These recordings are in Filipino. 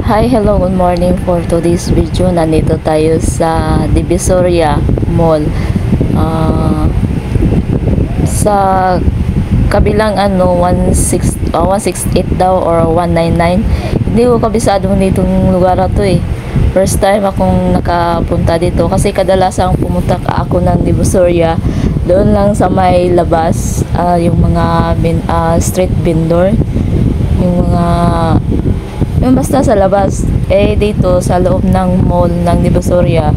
Hi, hello, good morning. For today's video, nandito tayo sa Divisoria Mall. Sa kabilang 168 daw or 199. Hindi ko kabisado nitong lugar na to eh. First time akong nakapunta dito kasi kadalasan pumunta ako ng Divisoria doon lang sa may labas, yung mga street vendor, yung basta sa labas. Dito sa loob ng mall ng Divisoria,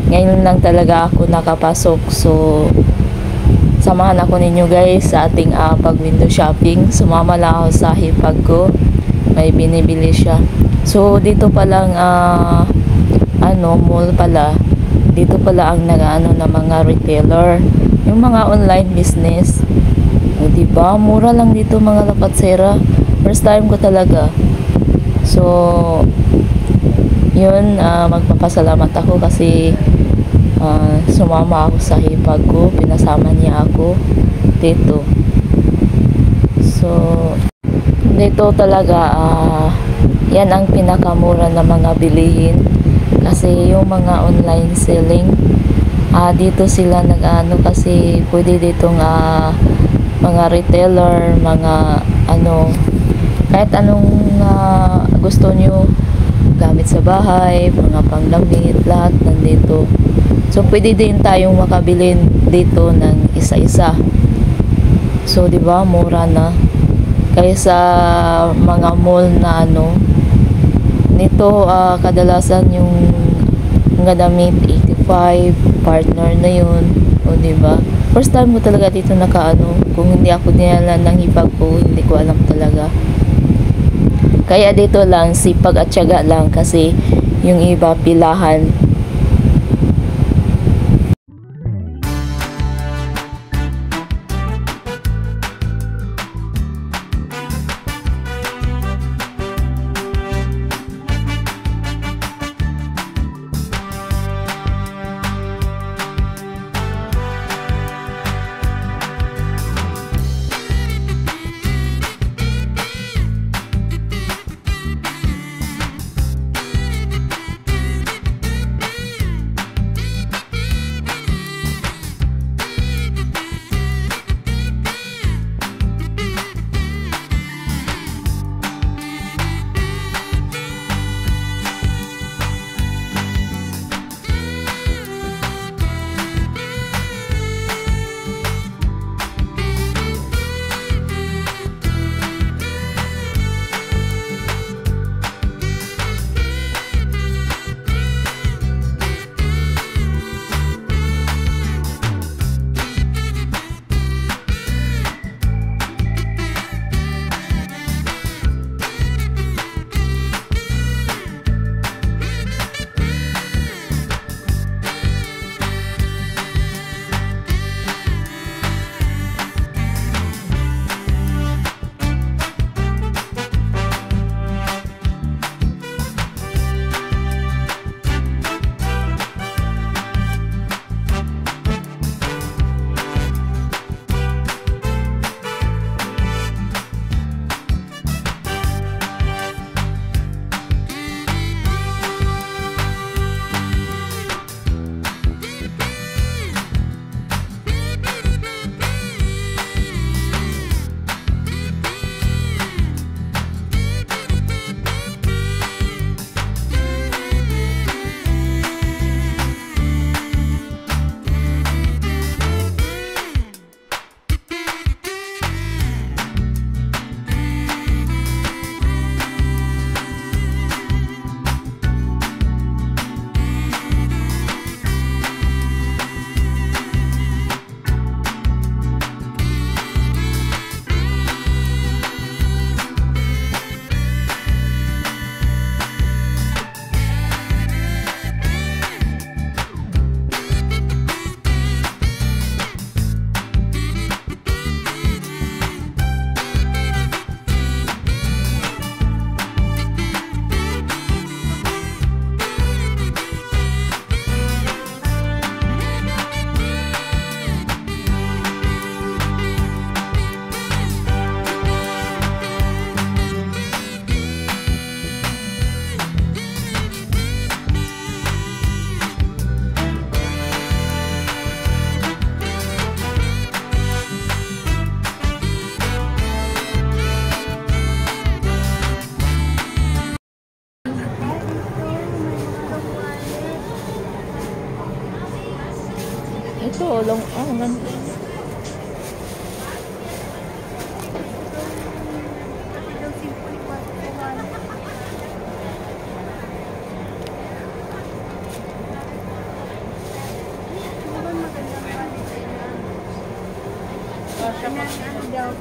ngayon lang talaga ako nakapasok. So samahan ako ninyo guys sa ating pag window shopping. Sumama lang ako sa hipag ko, may binibili siya. So dito pa lang mall pala. Dito pala ang ng mga retailer, yung mga online business. O diba, mura lang dito mga lapatsera. First time ko talaga. So yun, magpapasalamat ako kasi sumama ako sa hipag ko, pinasama niya ako dito. So dito talaga yan ang pinakamura na mga bilihin kasi yung mga online selling, dito sila kasi pwede ditong mga retailer, mga kahit anong gusto nyo, gamit sa bahay, mga pangdamit, lahat nandito. So pwede din tayong makabilin dito ng isa-isa. So di ba, mura na kaysa mga mall na nito. Kadalasan yung mga damit 85, partner na yun. O di ba, first time ko talaga dito kung hindi ako dinala ng hipag ko, hindi ko alam talaga. Kaya dito lang, sipag at tiyaga lang kasi yung iba pilahan. Ito, long, man.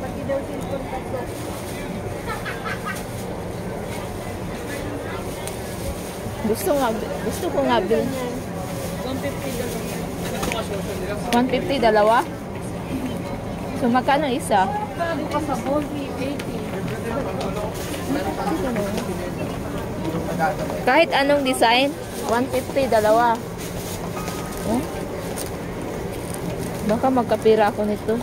Pati daw cellphone pasok. Gusto ko nga bil. 150 dalawa. So magkano isa? Bukas sa ball, 80. Kahit anong design, 150 dalawa. Oh? Baka magkapira ako nito.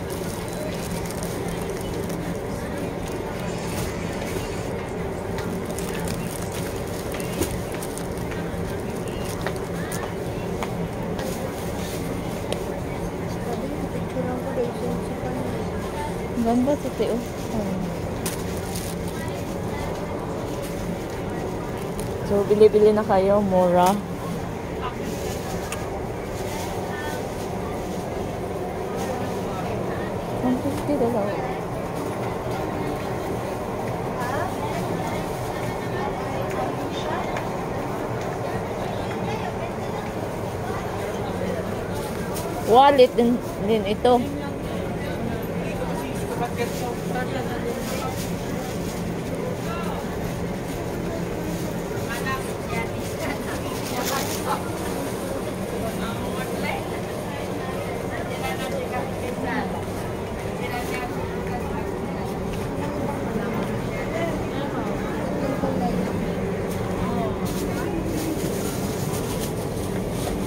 Ganda ito, Teo. So, bili-bili na kayo. Mura. $150 dalawa. Wallet din ito.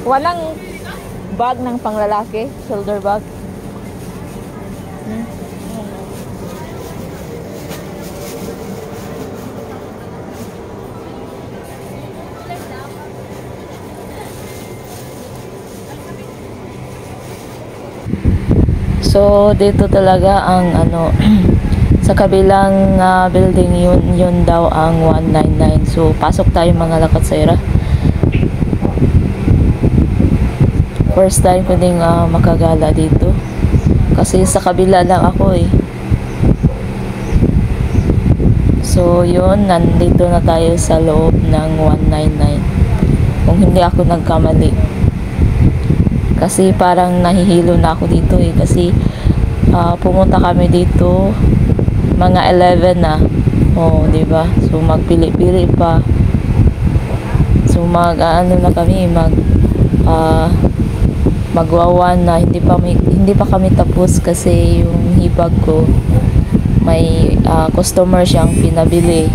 Walang bag ng panglalaki, shoulder bag. So dito talaga ang ano sa kabilang building yun daw ang 199. So pasok tayo mga lakatsera. First time ko ding makagala dito. Kasi sa kabila lang ako eh. So yun, nandito na tayo sa loob ng 199. Kung hindi ako nagkamali. Kasi parang nahihilo na ako dito eh. Kasi pumunta kami dito mga 11 na. Oh, di ba? So magpili-pili pa. So ano na kami magwawan na hindi pa kami tapos kasi yung hipag ko may customer siyang pinabili.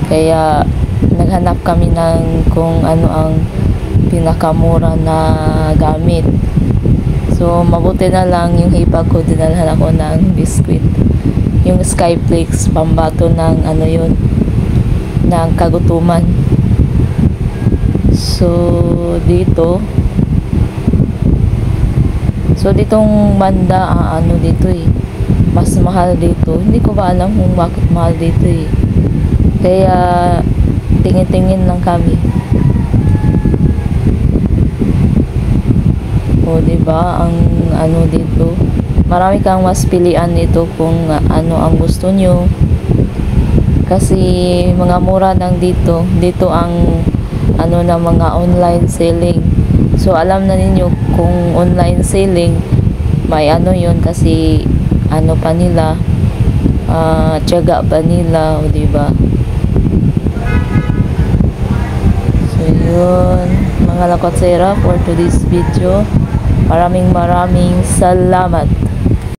Kaya naghanap kami ng kung ano ang pinakamura na gamit. So mabuti na lang yung hipag ko, dinalhan ako ng biskwit. Yung Skyflakes, pambato ng ano yun, ng kagutuman. So ditong banda ano dito eh, mas mahal dito. Hindi ko ba alam kung bakit mahal dito eh. Kaya tingin-tingin lang kami. O diba ang ano dito, marami kang mas pilian dito kung ano ang gusto nyo. Kasi mga mura lang dito ang ano na mga online selling. So alam na ninyo kung online selling may ano yun kasi ano pa nila tiyaga pa nila, o diba? So yun mga lakatsera, for today's video, maraming salamat.